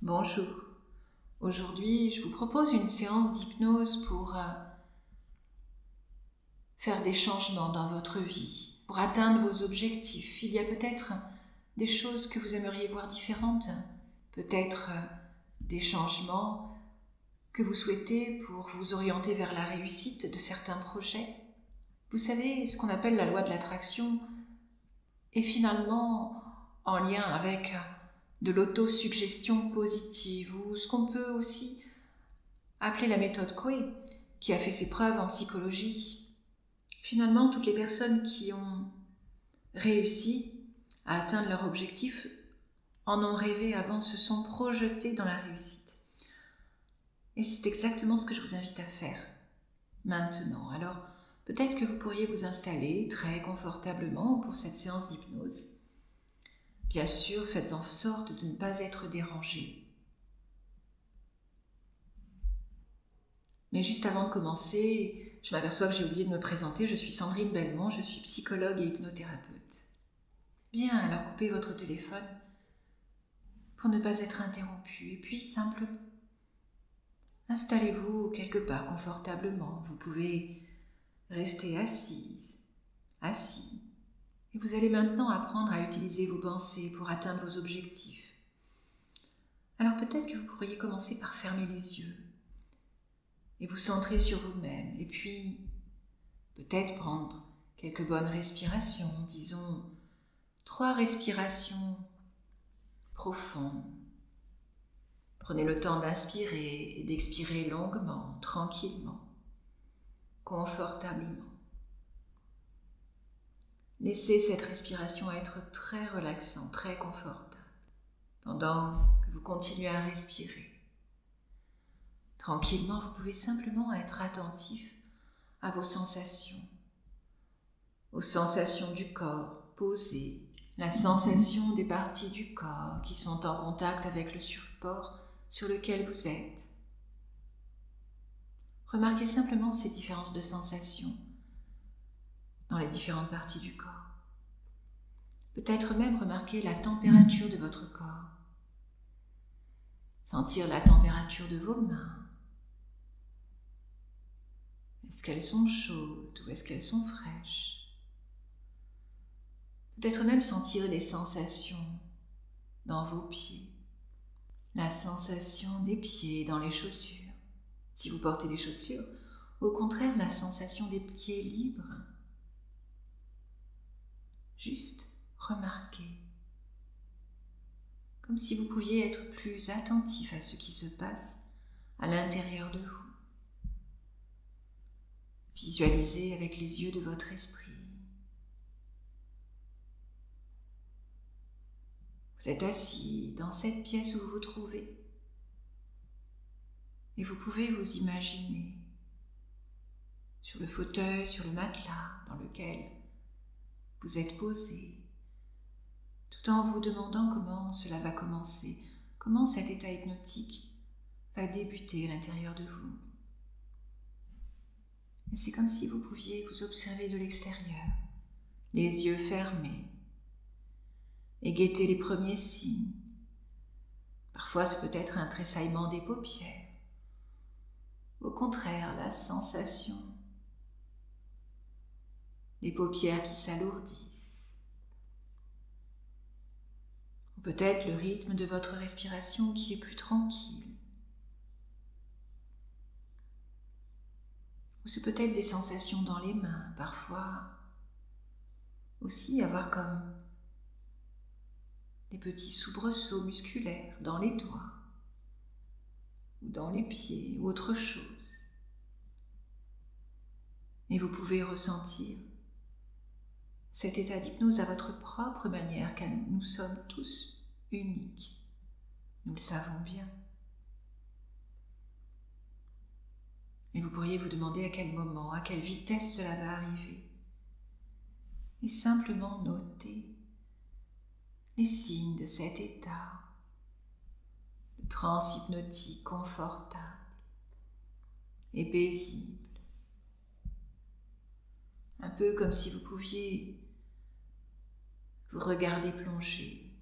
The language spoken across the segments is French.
Bonjour. Aujourd'hui, je vous propose une séance d'hypnose pour faire des changements dans votre vie, pour atteindre vos objectifs. Il y a peut-être des choses que vous aimeriez voir différentes, peut-être des changements que vous souhaitez pour vous orienter vers la réussite de certains projets. Vous savez, ce qu'on appelle la loi de l'attraction est finalement en lien avec de l'autosuggestion positive, ou ce qu'on peut aussi appeler la méthode Coué, qui a fait ses preuves en psychologie. Finalement, toutes les personnes qui ont réussi à atteindre leur objectif en ont rêvé avant, se sont projetées dans la réussite. Et c'est exactement ce que je vous invite à faire maintenant. Alors, peut-être que vous pourriez vous installer très confortablement pour cette séance d'hypnose. Bien sûr, faites en sorte de ne pas être dérangé. Mais juste avant de commencer, je m'aperçois que j'ai oublié de me présenter. Je suis Sandrine Belmont, je suis psychologue et hypnothérapeute. Bien, alors coupez votre téléphone pour ne pas être interrompu. Et puis, simplement, installez-vous quelque part confortablement. Vous pouvez rester assise, assis. Et vous allez maintenant apprendre à utiliser vos pensées pour atteindre vos objectifs. Alors peut-être que vous pourriez commencer par fermer les yeux et vous centrer sur vous-même. Et puis, peut-être prendre quelques bonnes respirations, disons 3 respirations profondes. Prenez le temps d'inspirer et d'expirer longuement, tranquillement, confortablement. Laissez cette respiration être très relaxante, très confortable, pendant que vous continuez à respirer. Tranquillement, vous pouvez simplement être attentif à vos sensations, aux sensations du corps posé, la sensation des parties du corps qui sont en contact avec le support sur lequel vous êtes. Remarquez simplement ces différences de sensations dans les différentes parties du corps. Peut-être même remarquer la température de votre corps, sentir la température de vos mains. Est-ce qu'elles sont chaudes ou est-ce qu'elles sont fraîches? Peut-être même sentir les sensations dans vos pieds, la sensation des pieds dans les chaussures. Si vous portez des chaussures, au contraire, la sensation des pieds libres. Juste remarquez, comme si vous pouviez être plus attentif à ce qui se passe à l'intérieur de vous. Visualisez avec les yeux de votre esprit. Vous êtes assis dans cette pièce où vous vous trouvez et vous pouvez vous imaginer sur le fauteuil, sur le matelas dans lequel vous êtes posé, tout en vous demandant comment cela va commencer, comment cet état hypnotique va débuter à l'intérieur de vous. Et c'est comme si vous pouviez vous observer de l'extérieur, les yeux fermés, et guetter les premiers signes. Parfois, ce peut être un tressaillement des paupières. Au contraire, la sensation des paupières qui s'alourdissent. Ou peut-être le rythme de votre respiration qui est plus tranquille. Ou c'est peut-être des sensations dans les mains, parfois aussi avoir comme des petits soubresauts musculaires dans les doigts ou dans les pieds ou autre chose. Et vous pouvez ressentir cet état d'hypnose à votre propre manière, car nous sommes tous uniques. Nous le savons bien. Et vous pourriez vous demander à quel moment, à quelle vitesse cela va arriver. Et simplement noter les signes de cet état de transe hypnotique confortable et paisible. Un peu comme si vous pouviez vous regarder plonger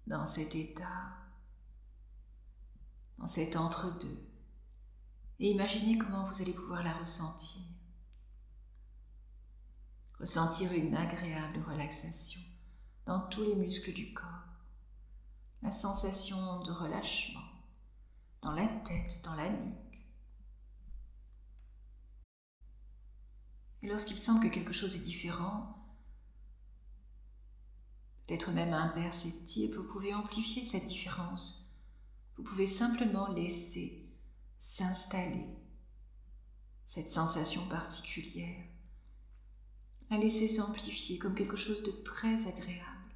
dans cet état dans cet entre-deux, et imaginez comment vous allez pouvoir la ressentir. Ressentir une agréable relaxation dans tous les muscles du corps, la sensation de relâchement dans la tête, dans la nuque. Et lorsqu'il semble que quelque chose est différent, peut-être même imperceptible, vous pouvez amplifier cette différence. Vous pouvez simplement laisser s'installer cette sensation particulière, la laisser s'amplifier comme quelque chose de très agréable,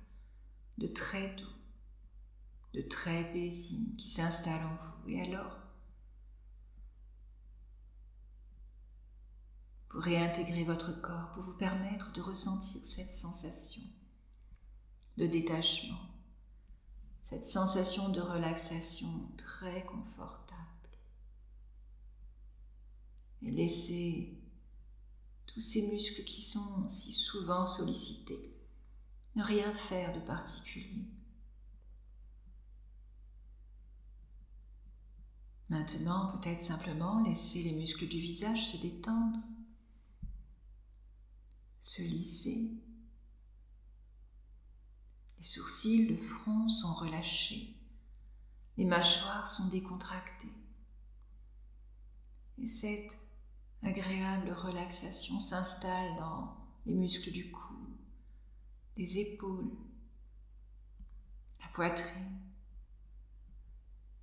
de très doux, de très paisible qui s'installe en vous. Et alors, vous réintégrez votre corps pour vous permettre de ressentir cette sensation de détachement, cette sensation de relaxation très confortable. Et laissez tous ces muscles qui sont si souvent sollicités ne rien faire de particulier. Maintenant, peut-être simplement laisser les muscles du visage se détendre, se lisser. Les sourcils, le front sont relâchés, les mâchoires sont décontractées. Et cette agréable relaxation s'installe dans les muscles du cou, des épaules, la poitrine.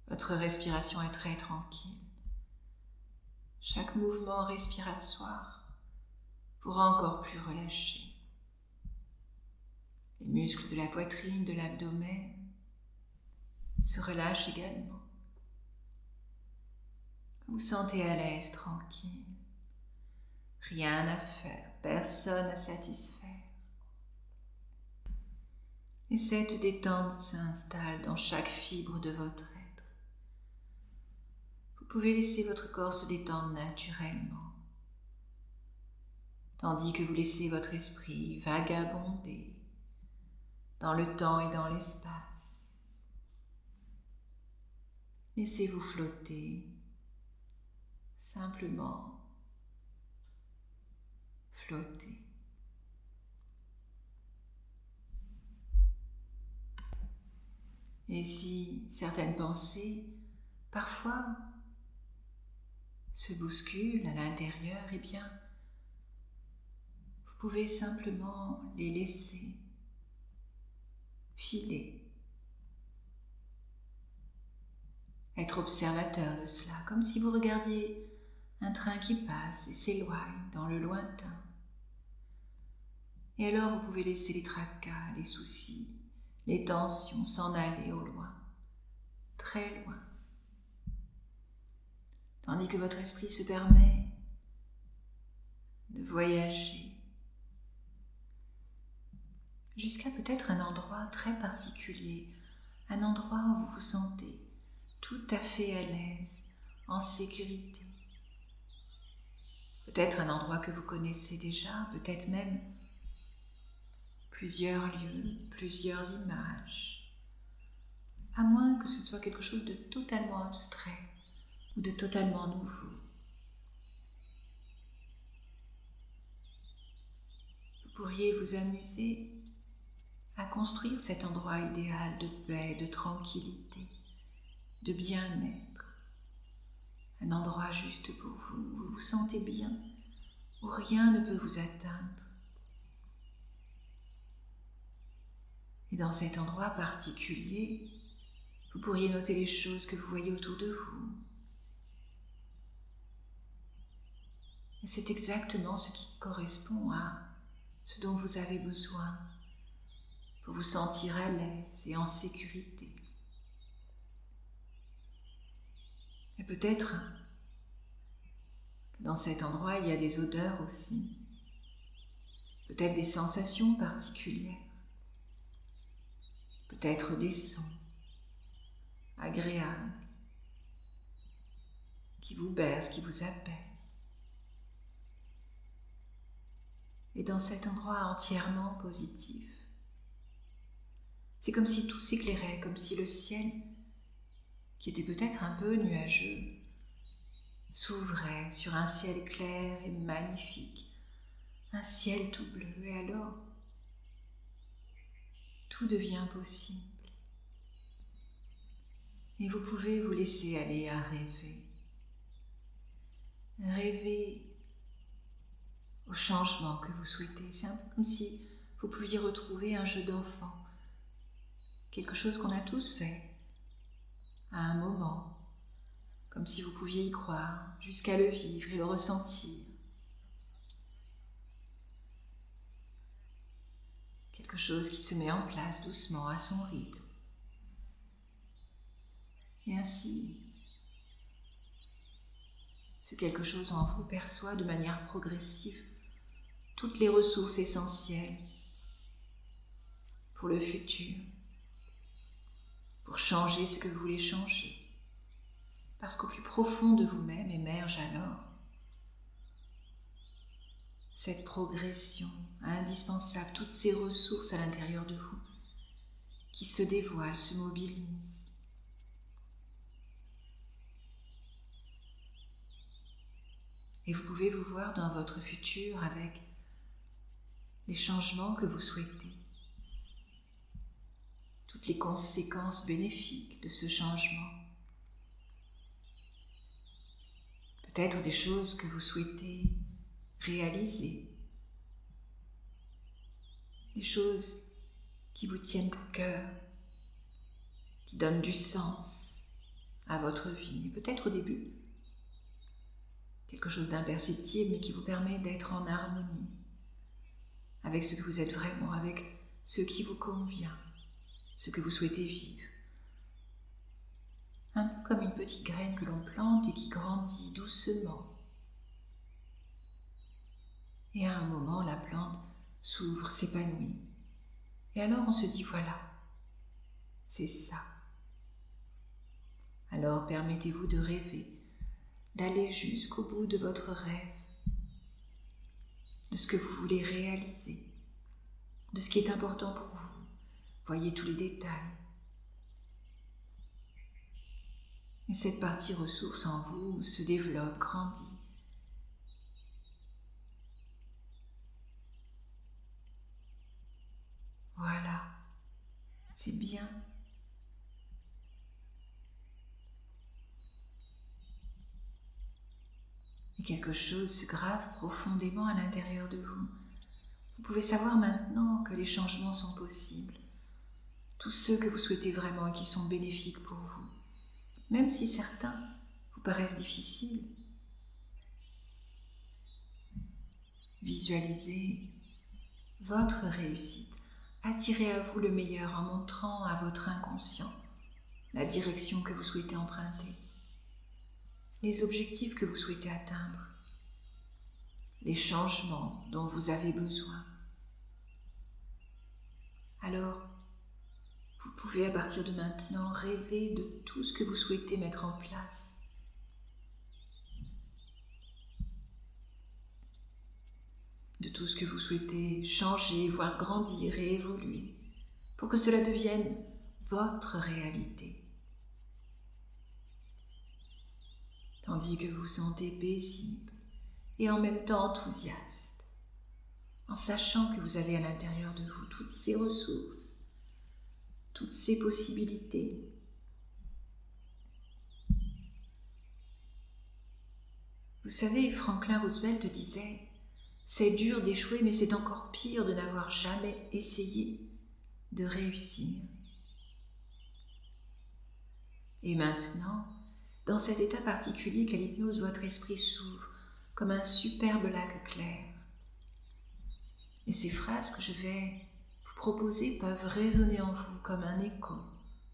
Votre respiration est très tranquille. Chaque mouvement respiratoire vous rend encore plus relâché. Les muscles de la poitrine, de l'abdomen se relâchent également. Vous vous sentez à l'aise, tranquille. Rien à faire, personne à satisfaire. Et cette détente s'installe dans chaque fibre de votre être. Vous pouvez laisser votre corps se détendre naturellement, tandis que vous laissez votre esprit vagabonder dans le temps et dans l'espace. Laissez-vous flotter, simplement flotter. Et si certaines pensées, parfois, se bousculent à l'intérieur, eh bien, vous pouvez simplement les laisser filer. Être observateur de cela, comme si vous regardiez un train qui passe et s'éloigne dans le lointain. Et alors vous pouvez laisser les tracas, les soucis, les tensions s'en aller au loin, très loin. Tandis que votre esprit se permet de voyager jusqu'à peut-être un endroit très particulier, un endroit où vous vous sentez tout à fait à l'aise, en sécurité. Peut-être un endroit que vous connaissez déjà, peut-être même plusieurs lieux, plusieurs images, à moins que ce soit quelque chose de totalement abstrait ou de totalement nouveau. Vous pourriez vous amuser à construire cet endroit idéal de paix, de tranquillité, de bien-être. Un endroit juste pour vous, où vous vous sentez bien, où rien ne peut vous atteindre. Et dans cet endroit particulier, vous pourriez noter les choses que vous voyez autour de vous. Et c'est exactement ce qui correspond à ce dont vous avez besoin pour vous sentir à l'aise et en sécurité. Et peut-être que dans cet endroit, il y a des odeurs aussi, peut-être des sensations particulières, peut-être des sons agréables qui vous bercent, qui vous apaisent. Et dans cet endroit entièrement positif, c'est comme si tout s'éclairait, comme si le ciel qui était peut-être un peu nuageux, s'ouvrait sur un ciel clair et magnifique, un ciel tout bleu, et alors tout devient possible. Et vous pouvez vous laisser aller à rêver. Rêver au changement que vous souhaitez. C'est un peu comme si vous pouviez retrouver un jeu d'enfant, quelque chose qu'on a tous fait à un moment, comme si vous pouviez y croire jusqu'à le vivre et le ressentir. Quelque chose qui se met en place doucement à son rythme. Et ainsi, ce quelque chose en vous perçoit de manière progressive toutes les ressources essentielles pour le futur, pour changer ce que vous voulez changer. Parce qu'au plus profond de vous-même émerge alors cette progression indispensable, toutes ces ressources à l'intérieur de vous qui se dévoilent, se mobilisent. Et vous pouvez vous voir dans votre futur avec les changements que vous souhaitez, toutes les conséquences bénéfiques de ce changement. Peut-être des choses que vous souhaitez réaliser, des choses qui vous tiennent au cœur, qui donnent du sens à votre vie. Et peut-être au début, quelque chose d'imperceptible, mais qui vous permet d'être en harmonie avec ce que vous êtes vraiment, avec ce qui vous convient, ce que vous souhaitez vivre. Un peu comme une petite graine que l'on plante et qui grandit doucement. Et à un moment, la plante s'ouvre, s'épanouit. Et alors on se dit, voilà, c'est ça. Alors permettez-vous de rêver, d'aller jusqu'au bout de votre rêve, de ce que vous voulez réaliser, de ce qui est important pour vous. Voyez tous les détails. Et cette partie ressource en vous se développe, grandit. Voilà, c'est bien. Et quelque chose se grave profondément à l'intérieur de vous. Vous pouvez savoir maintenant que les changements sont possibles. Tous ceux que vous souhaitez vraiment et qui sont bénéfiques pour vous. Même si certains vous paraissent difficiles. Visualisez votre réussite. Attirez à vous le meilleur en montrant à votre inconscient la direction que vous souhaitez emprunter, les objectifs que vous souhaitez atteindre, les changements dont vous avez besoin. Alors, vous pouvez à partir de maintenant rêver de tout ce que vous souhaitez mettre en place. De tout ce que vous souhaitez changer, voir grandir et évoluer, pour que cela devienne votre réalité. Tandis que vous vous sentez paisible et en même temps enthousiaste, en sachant que vous avez à l'intérieur de vous toutes ces ressources, toutes ces possibilités. Vous savez, Franklin Roosevelt disait « C'est dur d'échouer, mais c'est encore pire de n'avoir jamais essayé de réussir. » Et maintenant, dans cet état particulier qu'est l'hypnose, votre esprit s'ouvre comme un superbe lac clair. Et ces phrases que je vais vous proposer peuvent résonner en vous comme un écho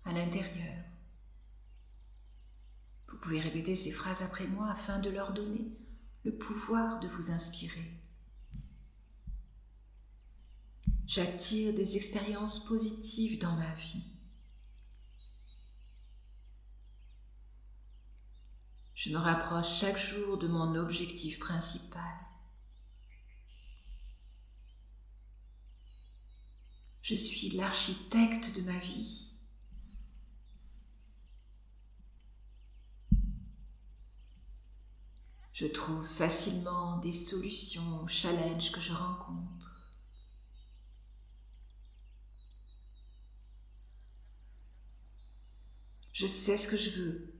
à l'intérieur. Vous pouvez répéter ces phrases après moi afin de leur donner le pouvoir de vous inspirer. J'attire des expériences positives dans ma vie. Je me rapproche chaque jour de mon objectif principal. Je suis l'architecte de ma vie. Je trouve facilement des solutions aux challenges que je rencontre. Je sais ce que je veux.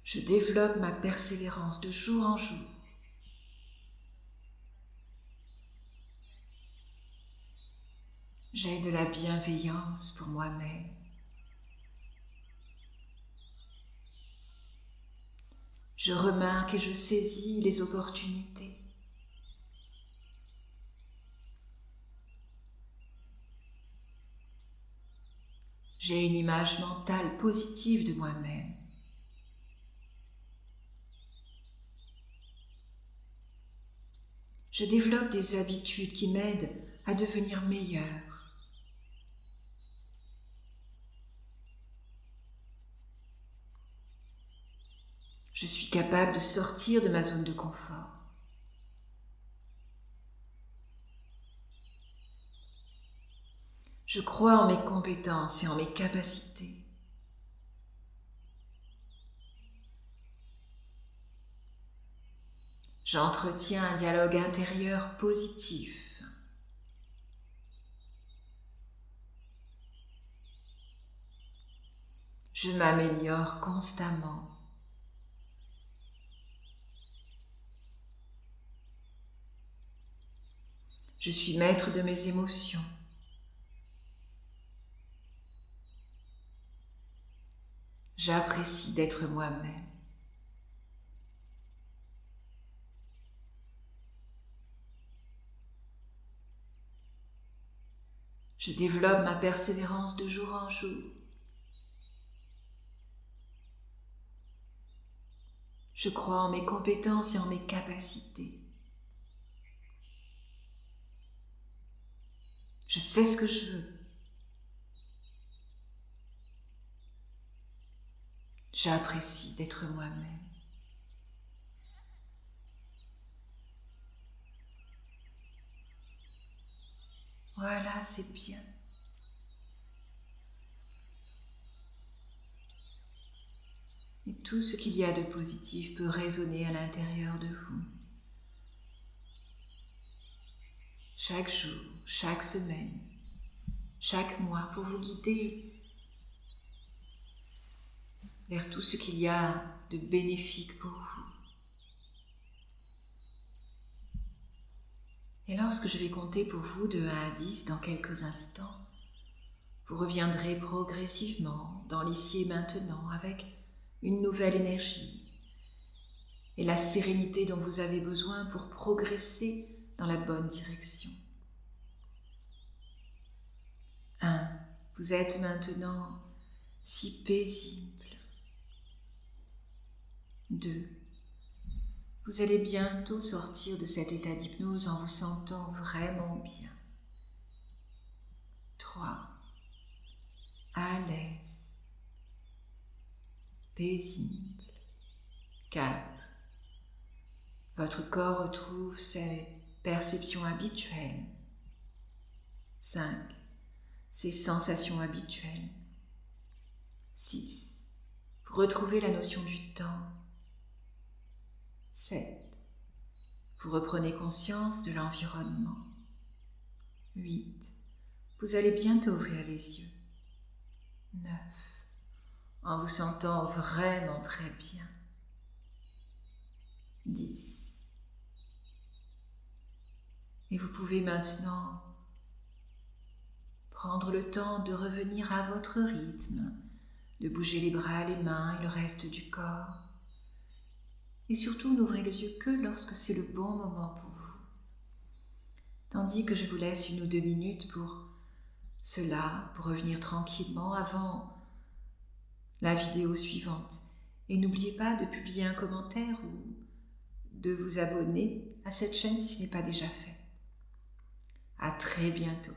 Je développe ma persévérance de jour en jour. J'ai de la bienveillance pour moi-même. Je remarque et je saisis les opportunités. J'ai une image mentale positive de moi-même. Je développe des habitudes qui m'aident à devenir meilleure. Je suis capable de sortir de ma zone de confort. Je crois en mes compétences et en mes capacités. J'entretiens un dialogue intérieur positif. Je m'améliore constamment. Je suis maître de mes émotions. J'apprécie d'être moi-même. Je développe ma persévérance de jour en jour. Je crois en mes compétences et en mes capacités. Je sais ce que je veux. J'apprécie d'être moi-même. Voilà, c'est bien. Et tout ce qu'il y a de positif peut résonner à l'intérieur de vous. Chaque jour, chaque semaine, chaque mois, pour vous guider vers tout ce qu'il y a de bénéfique pour vous. Et lorsque je vais compter pour vous de 1 à 10 dans quelques instants, vous reviendrez progressivement dans l'ici et maintenant avec une nouvelle énergie et la sérénité dont vous avez besoin pour progresser dans la bonne direction. 1. Vous êtes maintenant si paisible. 2. Vous allez bientôt sortir de cet état d'hypnose en vous sentant vraiment bien. 3. À l'aise, paisible. 4. Votre corps retrouve ses perceptions habituelles. 5. Ses sensations habituelles. 6. Vous retrouvez la notion du temps. 7. Vous reprenez conscience de l'environnement. 8. Vous allez bientôt ouvrir les yeux. 9. En vous sentant vraiment très bien. 10. Et vous pouvez maintenant prendre le temps de revenir à votre rythme, de bouger les bras, les mains et le reste du corps. Et surtout, n'ouvrez les yeux que lorsque c'est le bon moment pour vous. Tandis que je vous laisse 1 ou 2 minutes pour cela, pour revenir tranquillement avant la vidéo suivante. Et n'oubliez pas de publier un commentaire ou de vous abonner à cette chaîne si ce n'est pas déjà fait. À très bientôt.